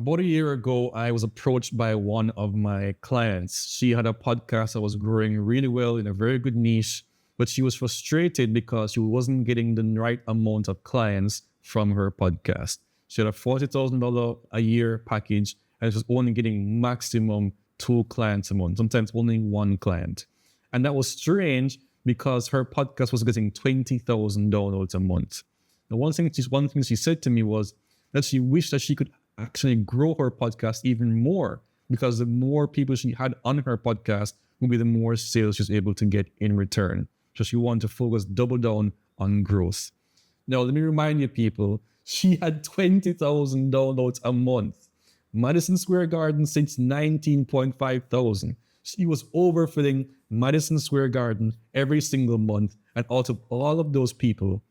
About a year ago, I was approached by one of my clients. She had a podcast that was growing really well in a very good niche, but she was frustrated because she wasn't getting the right amount of clients from her podcast. She had a $40,000 a year package and she was only getting maximum 2 clients a month, sometimes only 1 client. And that was strange because her podcast was getting 20,000 downloads a month. The one thing she said to me was that she wished that she could actually grow her podcast even more, because the more people she had on her podcast would be the more sales she's able to get in return. So she wanted to focus double down on growth. Now, let me remind you people, she had 20,000 downloads a month. Madison Square Garden since 19.5 thousand. She was overfilling Madison Square Garden every single month. And out of all of those people,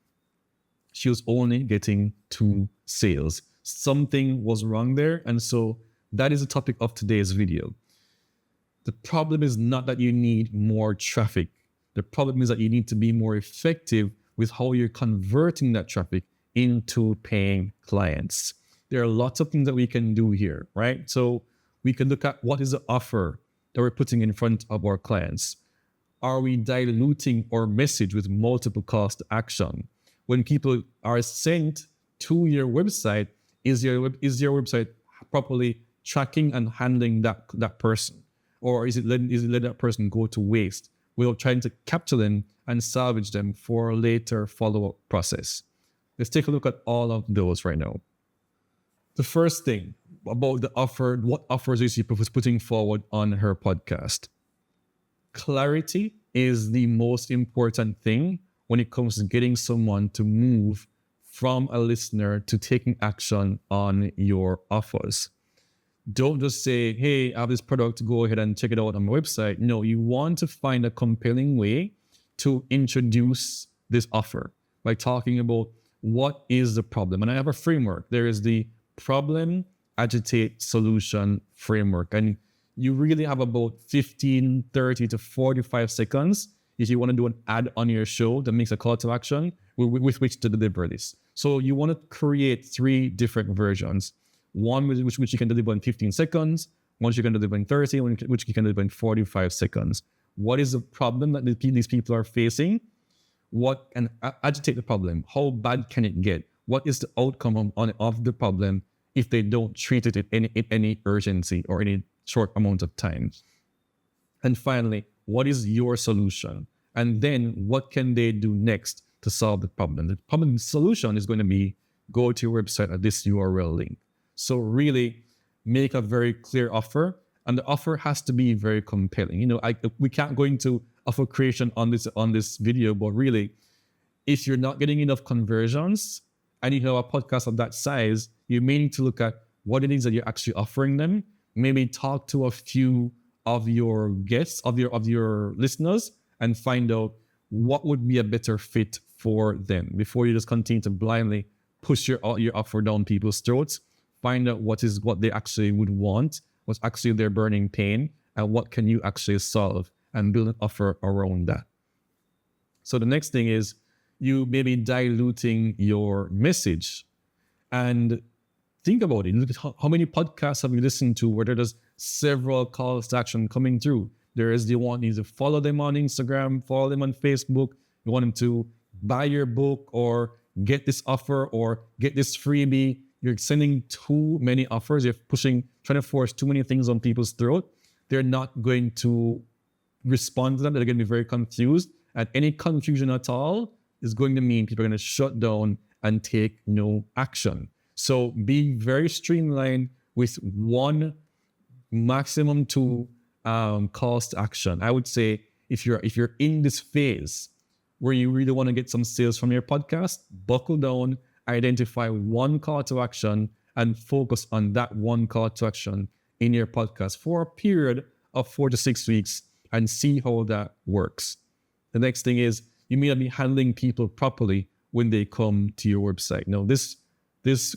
she was only getting 2 sales. Something was wrong there. And so that is the topic of today's video. The problem is not that you need more traffic. The problem is that you need to be more effective with how you're converting that traffic into paying clients. There are lots of things that we can do here, right? So we can look at what is the offer that we're putting in front of our clients. Are we diluting our message with multiple calls to action? When people are sent to your website, is your website properly tracking and handling that person? Or is it letting that person go to waste without trying to capture them and salvage them for a later follow-up process? Let's take a look at all of those right now. The first thing about the offer, what offers is she putting forward on her podcast? Clarity is the most important thing when it comes to getting someone to move from a listener to taking action on your offers. Don't just say, hey, I have this product, go ahead and check it out on my website. No, you want to find a compelling way to introduce this offer by talking about what is the problem. And I have a framework. There is the Problem-Agitate-Solution Framework. And you really have about 15, 30 to 45 seconds if you want to do an ad on your show that makes a call to action with which to deliver this. So you want to create 3 different versions. One which you can deliver in 15 seconds, one you can deliver in 30, which you can deliver in 45 seconds. What is the problem that these people are facing? What can agitate the problem? How bad can it get? What is the outcome of the problem if they don't treat it in any urgency or any short amount of time? And finally, what is your solution? And then what can they do next to solve the problem? The problem solution is going to be go to your website at this URL link. So really make a very clear offer, and the offer has to be very compelling. You know, we can't go into offer creation on this video, but really, if you're not getting enough conversions and you have a podcast of that size, you may need to look at what it is that you're actually offering them. Maybe talk to a few of your guests, of your listeners, and find out what would be a better fit for them before you just continue to blindly push your offer down people's throats. Find out what they actually would want, what's actually their burning pain, and what can you actually solve, and build an offer around that. So the next thing is you may be diluting your message. And think about it. Look at how many podcasts have you listened to where there's several calls to action coming through. There is, you want you to follow them on Instagram, follow them on Facebook. You want them to buy your book or get this offer or get this freebie. You're sending too many offers. You're trying to force too many things on people's throat. They're not going to respond to them. They're going to be very confused. And any confusion at all is going to mean people are going to shut down and take no action. So be very streamlined with 1, maximum 2 calls to action. I would say if you're in this phase where you really want to get some sales from your podcast, buckle down, identify 1 call to action, and focus on that 1 call to action in your podcast for a period of 4 to 6 weeks and see how that works. The next thing is you may not be handling people properly when they come to your website. Now, this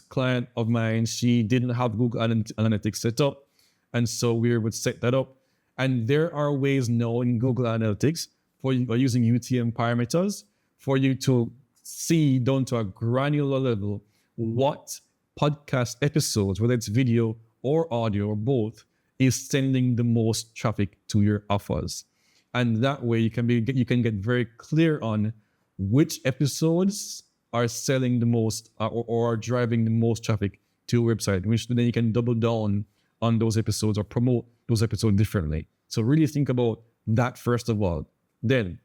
client of mine, she didn't have Google Analytics set up, and so we would set that up. And there are ways now in Google Analytics for you using UTM parameters for you to see down to a granular level what podcast episodes, whether it's video or audio or both, is sending the most traffic to your offers. And that way you can get very clear on which episodes are selling the most or are driving the most traffic to your website, which then you can double down on those episodes or promote those episodes differently. So really think about that first of all. Then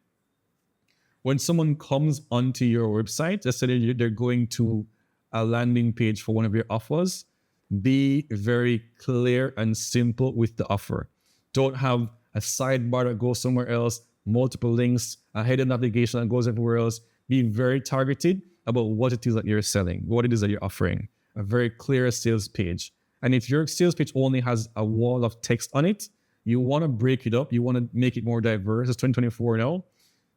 when someone comes onto your website, let's say they're going to a landing page for one of your offers, be very clear and simple with the offer. Don't have a sidebar that goes somewhere else, multiple links, a header navigation that goes everywhere else. Be very targeted about what it is that you're selling, what it is that you're offering. A very clear sales page. And if your sales page only has a wall of text on it, you want to break it up. You want to make it more diverse. It's 2024 now.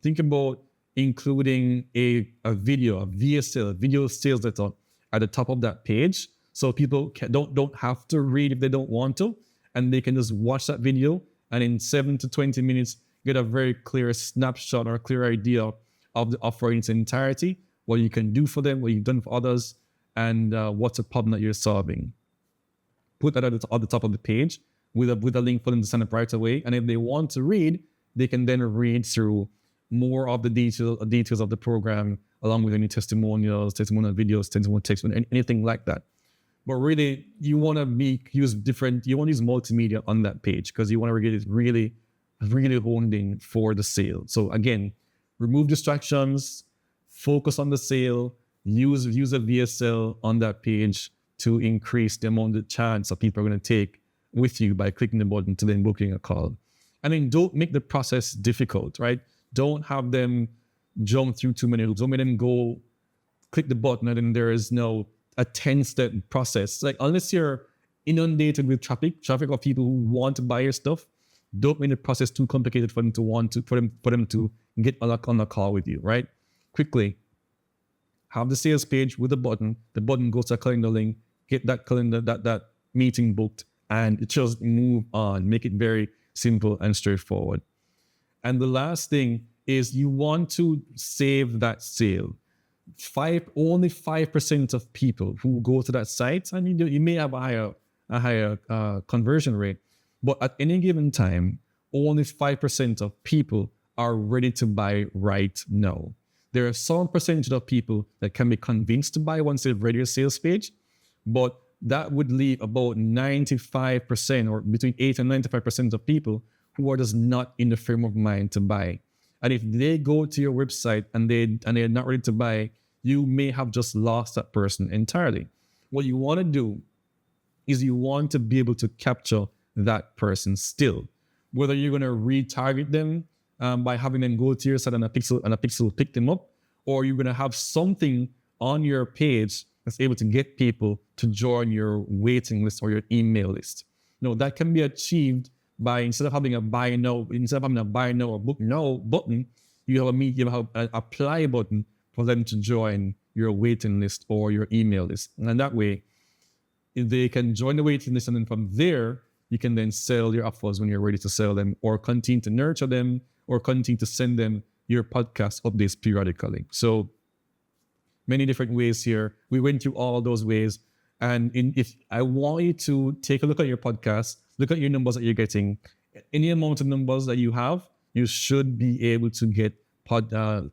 Think about including a video, a VSL, video sales letter at the top of that page. So people don't have to read if they don't want to, and they can just watch that video and in 7 to 20 minutes get a very clear snapshot or a clear idea of the offer in its entirety, what you can do for them, what you've done for others, and what's a problem that you're solving. Put that at the top of the page with a link for them to sign up right away. And if they want to read, they can then read through more of the details of the program, along with any testimonials, testimonial videos, testimonial text, anything like that. But really, you want to use multimedia on that page because you want to get it really, really honed in for the sale. So again, remove distractions, focus on the sale, use a VSL on that page to increase the amount of chance that people are going to take with you by clicking the button to then booking a call. And then don't make the process difficult, right? Don't have them jump through too many hoops. Don't make them go click the button and then there is no a 10-step process. Like unless you're inundated with traffic of people who want to buy your stuff, don't make the process too complicated for them to get on a call with you, right? Quickly have the sales page with a button. The button goes to a calendar link, get that calendar, that meeting booked, and just move on. Make it very simple and straightforward. And the last thing is you want to save that sale. Only 5% of people who go to that site, and you may have a higher conversion rate, but at any given time, only 5% of people are ready to buy right now. There are some percentage of people that can be convinced to buy once they've read your sales page, but that would leave about 95% or between 8 and 95% of people who are just not in the frame of mind to buy. And if they go to your website and they're not ready to buy, you may have just lost that person entirely. What you want to do is you want to be able to capture that person still. Whether you're going to retarget them by having them go to your site and a pixel will pick them up, or you're going to have something on your page that's able to get people to join your waiting list or your email list. No, that can be achieved by instead of having a buy now or book now button, you have an apply button for them to join your waiting list or your email list. And that way, if they can join the waiting list, and then from there, you can then sell your offers when you're ready to sell them, or continue to nurture them, or continue to send them your podcast updates periodically. So many different ways here. We went through all those ways. And if I want you to take a look at your podcast, look at your numbers that you're getting. Any amount of numbers that you have, you should be able to get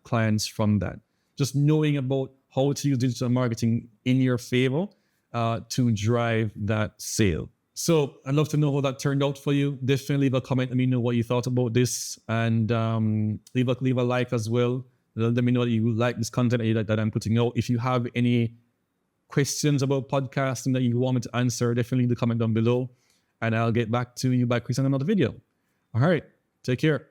clients from that. Just knowing about how to use digital marketing in your favor to drive that sale. So I'd love to know how that turned out for you. Definitely leave a comment. Let me know what you thought about this, and leave a like as well. Let me know that you like this content that I'm putting out. If you have any questions about podcasting that you want me to answer, definitely leave the comment down below, and I'll get back to you by creating another video. All right, take care.